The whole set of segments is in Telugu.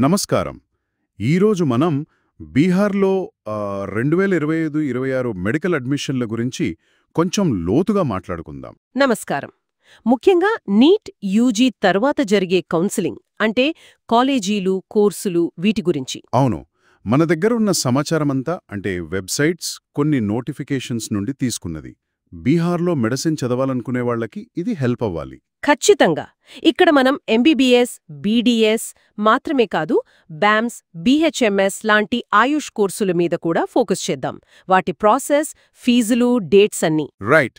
నమస్కారం. ఈరోజు మనం బీహార్లో 2025-26 మెడికల్ అడ్మిషన్ల గురించి కొంచెం లోతుగా మాట్లాడుకుందాం. నమస్కారం. ముఖ్యంగా నీట్ యూజీ తర్వాత జరిగే కౌన్సిలింగ్ అంటే కాలేజీలు కోర్సులు వీటి గురించి. అవును, మన దగ్గరున్న సమాచారమంతా అంటే వెబ్సైట్స్, కొన్ని నోటిఫికేషన్స్ నుండి తీసుకున్నది. బీహార్లో మెడిసిన్ చదవాలనుకునే వాళ్ళకి ఇది హెల్ప్ అవ్వాలి. ఖచ్చితంగా. ఇక్కడ మనం ఎంబీబీఎస్, బీడీఎస్ మాత్రమే కాదు, బ్యామ్స్, బీహెచ్ఎంఎస్ లాంటి ఆయుష్ కోర్సుల మీద కూడా ఫోకస్ చేద్దాం. వాటి ప్రాసెస్, ఫీజులు, డేట్స్ అన్నీ. రైట్.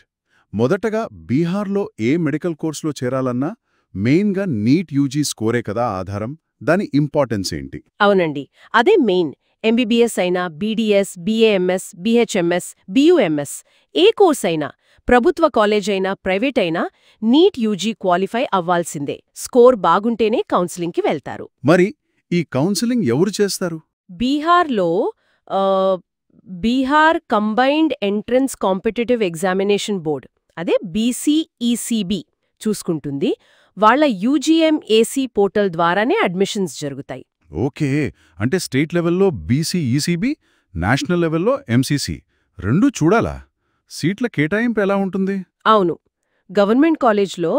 మొదటగా బీహార్లో ఏ మెడికల్ కోర్సులో చేరాలన్నా మెయిన్గా నీట్ యూజీ స్కోరే కదా ఆధారం. దాని ఇంపార్టెన్స్ ఏంటి? అవునండి, అదే మెయిన్. ఎంబీబీఎస్ అయినా, బీడీఎస్, బీఏఎంఎస్, బీహెచ్ఎంఎస్, బీయూఎంఎస్ ఏ కోర్స్ అయినా, ప్రభుత్వ కాలేజ్ అయినా, ప్రైవేట్ అయినా నీట్ యూజీ క్వాలిఫై అవ్వాల్సిందే. స్కోర్ బాగుంటేనే కౌన్సిలింగ్కి వెళ్తారు. మరి ఈ కౌన్సిలింగ్ ఎవరు చేస్తారు? బీహార్లో Bihar combined entrance competitive examination board, అదే బీసీఈసీబీ చూసుకుంటుంది. వాళ్ల యూజీఎంఏసీ పోర్టల్ ద్వారానే అడ్మిషన్స్ జరుగుతాయి. ఓకే, అంటే స్టేట్ లెవెల్లో బీసీఈసీబీ, నేషనల్ లెవెల్లో ఎంసీసీ రెండూ చూడాలా? సీట్ల కేటాయింపు ఎలా ఉంటుంది? అవును, గవర్నమెంట్ కాలేజ్లో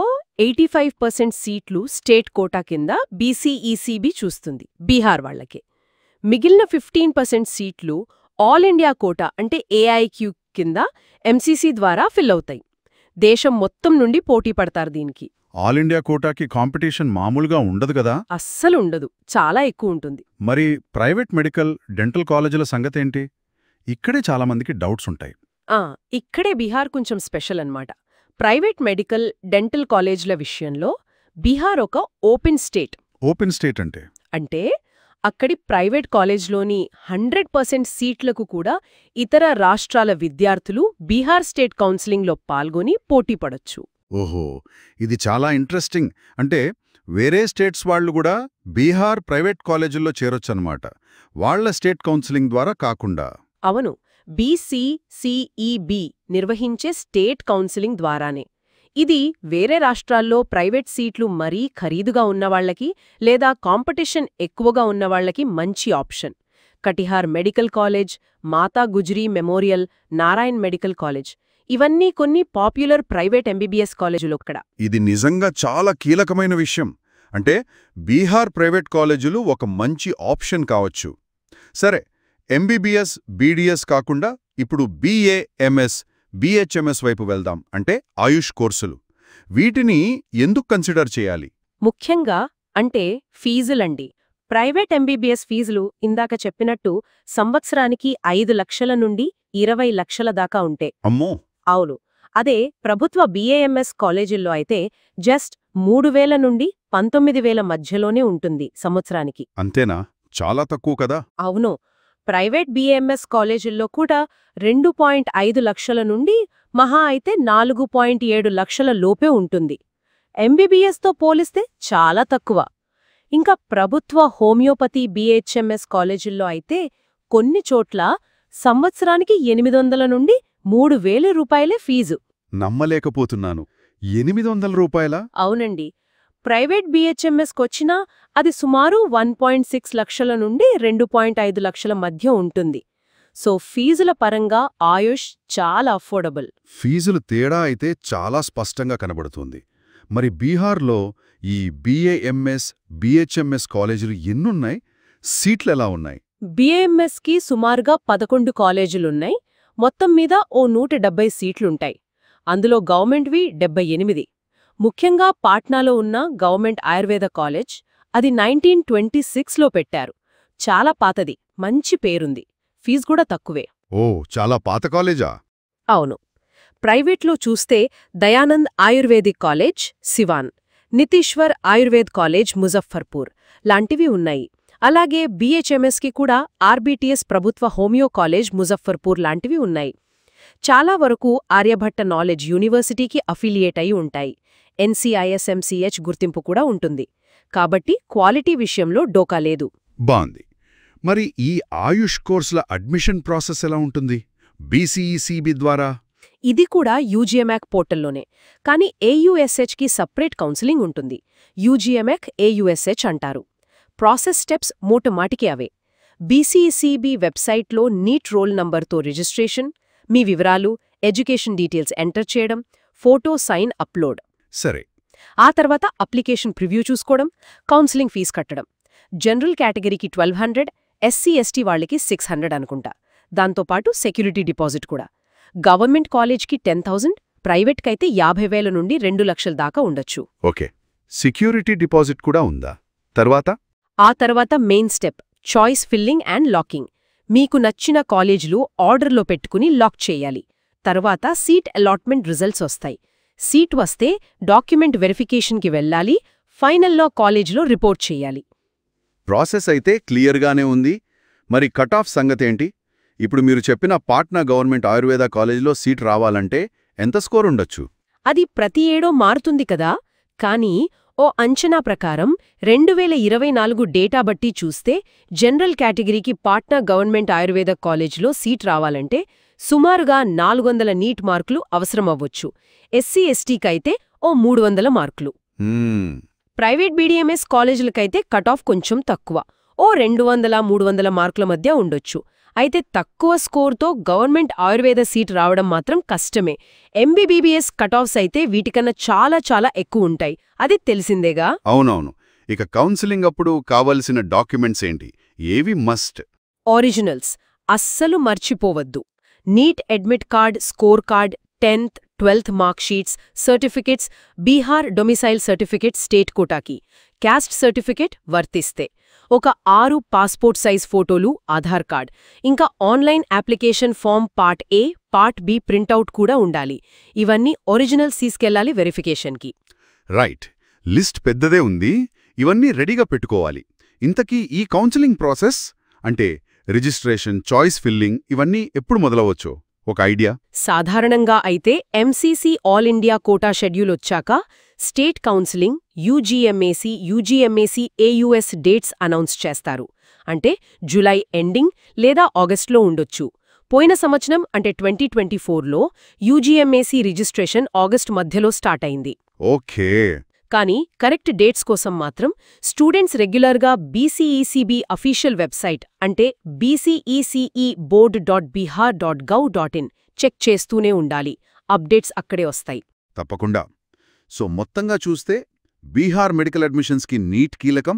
85% సీట్లు స్టేట్ కోటా కింద బీసీఈసీబీ చూస్తుంది బీహార్ వాళ్లకే. మిగిలిన 15% సీట్లు ఆల్ ఇండియా కోటా అంటే ఏఐక్యూ కింద ఎంసీసీ ద్వారా ఫిల్ అవుతాయి. దేశం మొత్తం నుండి పోటీ పడతారు దీనికి. ఆల్ ఇండియా కోటాకి కాంపిటీషన్ మామూలుగా ఉండదు కదా? అస్సలు ఉండదు, చాలా ఎక్కువ ఉంటుంది. మరి ప్రైవేట్ మెడికల్, డెంటల్ కాలేజీల సంగతేంటి? ఇక్కడే చాలామందికి డౌట్స్ ఉంటాయి. ఇక్కడే బీహార్ కొంచెం స్పెషల్ అన్నమాట. ప్రైవేట్ మెడికల్, డెంటల్ కాలేజ్ల విషయంలో బీహార్ ఒక ఓపెన్ స్టేట్. ఓపెన్ స్టేట్ అంటే అక్కడి ప్రైవేట్ కాలేజ్లోని 100% సీట్లకు కూడా ఇతర రాష్ట్రాల విద్యార్థులు బీహార్ స్టేట్ కౌన్సిలింగ్లో పాల్గొని పోటీ పడొచ్చు. ఓహో, ఇది చాలా ఇంట్రెస్టింగ్. అంటే వేరే స్టేట్స్ వాళ్ళు కూడా బీహార్ ప్రైవేట్ కాలేజీల్లో చేరొచ్చన్నమాట, వాళ్ల స్టేట్ కౌన్సిలింగ్ ద్వారా కాకుండా. అవును, బీసీసీఈబీ నిర్వహించే స్టేట్ కౌన్సిలింగ్ ద్వారానే. ఇది వేరే రాష్ట్రాల్లో ప్రైవేట్ సీట్లు మరీ ఖరీదుగా ఉన్నవాళ్లకి లేదా కాంపిటీషన్ ఎక్కువగా ఉన్నవాళ్లకి మంచి option. Katihar medical college, Mata Gujri memorial, Narayan medical college ఇవన్నీ కొన్ని పాపులర్ ప్రైవేట్ ఎంబీబీఎస్ కాలేజీలొక్కడ. ఇది నిజంగా చాలా కీలకమైన విషయం. అంటే బీహార్ ప్రైవేట్ కాలేజీలు ఒక మంచి ఆప్షన్ కావచ్చు. సరే, ఎంబీబీఎస్, బీడీఎస్ కాకుండా ఇప్పుడు బీఏఎంఎస్, బీహెచ్ఎంఎస్ వైపు వెళ్దాం. అంటే ఆయుష్ కోర్సులు. వీటిని ఎందుకు కన్సిడర్ చేయాలి? ముఖ్యంగా అంటే ఫీజులండి. ప్రైవేట్ ఎంబీబీఎస్ ఫీజులు ఇందాక చెప్పినట్టు సంవత్సరానికి 5 లక్షల నుండి 20 లక్షల దాకా ఉంటే. అమ్మో! అవును. అదే ప్రభుత్వ బీఏఎంఎస్ కాలేజీల్లో అయితే జస్ట్ 3,000 నుండి 19,000 మధ్యలోనే ఉంటుంది సంవత్సరానికి. అంతేనా? చాలా తక్కువ కదా? అవును. ప్రైవేట్ బీఏఎంఎస్ కాలేజీల్లో కూడా 2.5 లక్షల నుండి మహా అయితే 4.7 లక్షల లోపే ఉంటుంది. ఎంబీబీఎస్తో పోలిస్తే చాలా తక్కువ. ఇంకా ప్రభుత్వ హోమియోపతి బీహెచ్ఎంఎస్ కాలేజీల్లో అయితే కొన్ని చోట్ల సంవత్సరానికి 800 నుండి 3,000 రూపాయలే ఫీజు. నమ్మలేకపోతున్నాను. 800 రూపాయలా? అవునండి. ప్రైవేట్ బీహెచ్ఎంఎస్కొచ్చినా అది సుమారు 1.6 లక్షల నుండి 2.5 లక్షల మధ్య ఉంటుంది. సో ఫీజుల పరంగా ఆయుష్ చాలా అఫోర్డబుల్. ఫీజులు తేడా అయితే చాలా స్పష్టంగా కనబడుతుంది. మరి బీహార్లో ఈ బీఏఎంఎస్, బీహెచ్ఎంఎస్ కాలేజీలు ఎన్నున్నాయి? సీట్లెలా ఉన్నాయి? బీఏఎంఎస్కి సుమారుగా 11 కాలేజీలున్నాయి. మొత్తం మీద ఓ 170 సీట్లుంటాయి. అందులో గవర్నమెంట్వి 78. ముఖ్యంగా పాట్నాలో ఉన్న గవర్నమెంట్ ఆయుర్వేద కాలేజ్, అది 1926లో పెట్టారు. చాలా పాతది, మంచి పేరుంది. ఫీజు కూడా తక్కువే. ఓ, చాలా పాత కాలేజా? అవును. ప్రైవేట్లో చూస్తే దయానంద్ ఆయుర్వేదిక్ కాలేజ్, సివాన్, నితీశ్వర్ ఆయుర్వేద్ కాలేజ్, ముజఫర్పూర్ లాంటివి ఉన్నాయి. అలాగే బీహెచ్ఎంఎస్కి కూడా ఆర్బీటీఎస్ ప్రభుత్వ హోమియో కాలేజ్, ముజఫర్పూర్ లాంటివి ఉన్నాయి. చాలా వరకు ఆర్యభట్ట నాలెడ్జ్ యూనివర్సిటీకి అఫిలియేట్ అయి ఉంటాయి. ఎన్సీఐఎస్ఎంసీహెచ్ గుర్తింపు కూడా ఉంటుంది. కాబట్టి క్వాలిటీ విషయంలో డోకా లేదు. బాంది. మరి ఈ ఆయుష్ కోర్సుల అడ్మిషన్ ప్రాసెస్ ఎలా ఉంటుంది? బీసీఈసీబీ ద్వారా? ఇది కూడా యూజీఎంఏక్ పోర్టల్లోనే. కానీ ఏయుఎస్హెచ్కి సపరేట్ కౌన్సిలింగ్ ఉంటుంది. యూజీఎంఏక్, ఏయుఎస్హెచ్ అంటారు. ప్రాసెస్ స్టెప్స్ మూటమాటికి అవే. బీసీఈసీబీ వెబ్సైట్లో నీట్ రోల్ నంబర్తో రిజిస్ట్రేషన్, మీ వివరాలు, ఎడ్యుకేషన్ డీటెయిల్స్ ఎంటర్ చేయడం, ఫోటో సైన్ అప్లోడ్. సరే. ఆ తర్వాత అప్లికేషన్ ప్రివ్యూ చూసుకోవడం, కౌన్సిలింగ్ ఫీజు కట్టడం. జనరల్ కేటగిరీకి 1200, ఎస్సీ ఎస్టీ వాళ్ళకి 600 అనుకుంటా. దాంతోపాటు సెక్యూరిటీ డిపాజిట్ కూడా. గవర్నమెంట్ కాలేజ్కి 10,000, ప్రైవేట్కైతే 50,000 నుండి 2 లక్షల దాకా ఉండొచ్చు. ఓకే. సెక్యూరిటీ డిపాజిట్ కూడా ఉందా? తర్వాత? ఆ తర్వాత main step choice filling and locking. మీకు నచ్చిన కాలేజీలు ఆర్డర్లో పెట్టుకుని లాక్ చేయాలి. తర్వాత సీట్ అలాట్మెంట్ రిజల్ట్స్ వస్తాయి. సీట్ వస్తే డాక్యుమెంట్ వెరిఫికేషన్కి వెళ్ళాలి. ఫైనల్లో కాలేజీలో రిపోర్ట్ చేయాలి. ప్రాసెస్ అయితే క్లియర్గానే ఉంది. మరి కట్ ఆఫ్ సంగతేంటి? ఇప్పుడు మీరు చెప్పిన పాట్నా గవర్నమెంట్ ఆయుర్వేద కాలేజీలో సీట్ రావాలంటే ఎంత స్కోర్ ఉండొచ్చు? అది ప్రతి ఏడో మారుతుంది కదా. కానీ ఓ అంచనా ప్రకారం 2024 డేటా బట్టి చూస్తే జనరల్ కేటగిరీకి పాట్నా గవర్నమెంట్ ఆయుర్వేద కాలేజీలో సీట్ రావాలంటే సుమారుగా 400 నీట్ మార్కులు అవసరమవ్వచ్చు. ఎస్సీ ఎస్టీకైతే ఓ 300 మార్కులు. ప్రైవేట్ బీడీఎంఎస్ కాలేజీలకైతే కట్ ఆఫ్ కొంచెం తక్కువ, ఓ 200-300 మార్కుల మధ్య ఉండొచ్చు. అయితే తక్కువ స్కోర్తో గవర్నమెంట్ ఆయుర్వేద సీట్ రావడం మాత్రం కష్టమే. ఎంబీబీఎస్ కట్ ఆఫ్స్ అయితే వీటికన్నా చాలా చాలా ఎక్కువ ఉంటాయి. అది తెలిసిందేగా. అవునవును. ఇక కౌన్సిలింగ్ అప్పుడు కావలసిన డాక్యుమెంట్స్ ఏంటి? ఏవి మస్ట్? ఒరిజినల్స్ అస్సలు మర్చిపోవద్దు. NEET admit card, score card, 10th, 12th mark sheets, certificates, Bihar domicile certificate state కోటాకి, క్యాస్ట్ సర్టిఫికెట్ వర్తిస్తే, ఒక 6 పాస్పోర్ట్ సైజ్ ఫోటోలు, ఆధార్ కార్డ్, ఇంకా online application form part A, part B printout కూడా ఉండాలి. ఇవన్నీ ఒరిజినల్స్ తీసుకెళ్లాలి వెరిఫికేషన్కి. రైట్. లిస్ట్ పెద్దదే ఉంది. ఇవన్నీ రెడీగా పెట్టుకోవాలి. ఇంతకీ ఈ కౌన్సిలింగ్ ప్రాసెస్ అంటే రిజిస్ట్రేషన్, చాయిస్ ఫిల్లింగ్ ఇవన్నీ ఎప్పుడు మొదలవచ్చో ఒక ఐడియా? సాధారణంగా అయితే MCC all India quota schedule వచ్చాక స్టేట్ కౌన్సిలింగ్, యూజీఎంఏసీ ఏయుఎస్ డేట్స్ అనౌన్స్ చేస్తారు. అంటే జులై ఎండింగ్ లేదా ఆగస్టులో ఉండొచ్చు. పోయిన సంవత్సరం అంటే 2024లో యూజీఎంఏసీ రిజిస్ట్రేషన్ ఆగస్టు మధ్యలో స్టార్ట్ అయింది. ఓకే. కానీ కరెక్ట్ డేట్స్ కోసం మాత్రం స్టూడెంట్స్ రెగ్యులర్గా బీసీఈసీబీ అఫీషియల్ వెబ్సైట్ అంటే bceceboard.bihar.gov.in చెక్ చేస్తూనే ఉండాలి. అప్డేట్స్ అక్కడే వస్తాయి. తప్పకుండా. సో మొత్తంగా చూస్తే బీహార్ మెడికల్ అడ్మిషన్స్కి నీట్ కీలకం,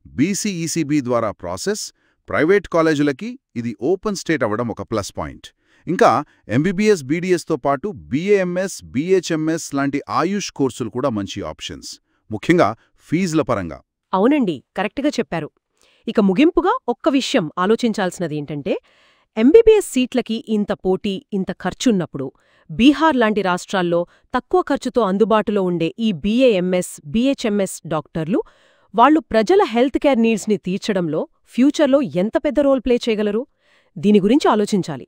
బీసీఈసీబీ ద్వారా ప్రాసెస్, ప్రైవేట్ కాలేజీలకి ఇది ఓపెన్ స్టేట్ అవ్వడం ఒక ప్లస్ పాయింట్. ఇంకా ఎంబీబీఎస్, బీడీఎస్తో పాటు బీఏఎంఎస్, బీహెచ్ఎంఎస్ లాంటి ఆయుష్ కోర్సులు కూడా మంచి ఆప్షన్స్, ముఖ్యంగా ఫీజుల పరంగా. అవునండి, కరెక్ట్గా చెప్పారు. ఇక ముగింపుగా ఒక్క విషయం ఆలోచించాల్సినది ఏంటంటే, ఎంబీబీఎస్ సీట్లకి ఇంత పోటీ, ఇంత ఖర్చున్నప్పుడు బీహార్ లాంటి రాష్ట్రాల్లో తక్కువ ఖర్చుతో అందుబాటులో ఉండే ఈ బీఏఎంఎస్, బీహెచ్ఎంఎస్ డాక్టర్లు వాళ్లు ప్రజల హెల్త్ కేర్ నీడ్స్ని తీర్చడంలో ఫ్యూచర్లో ఎంత పెద్ద రోల్ ప్లే చేయగలరు? దీని గురించి ఆలోచించాలి.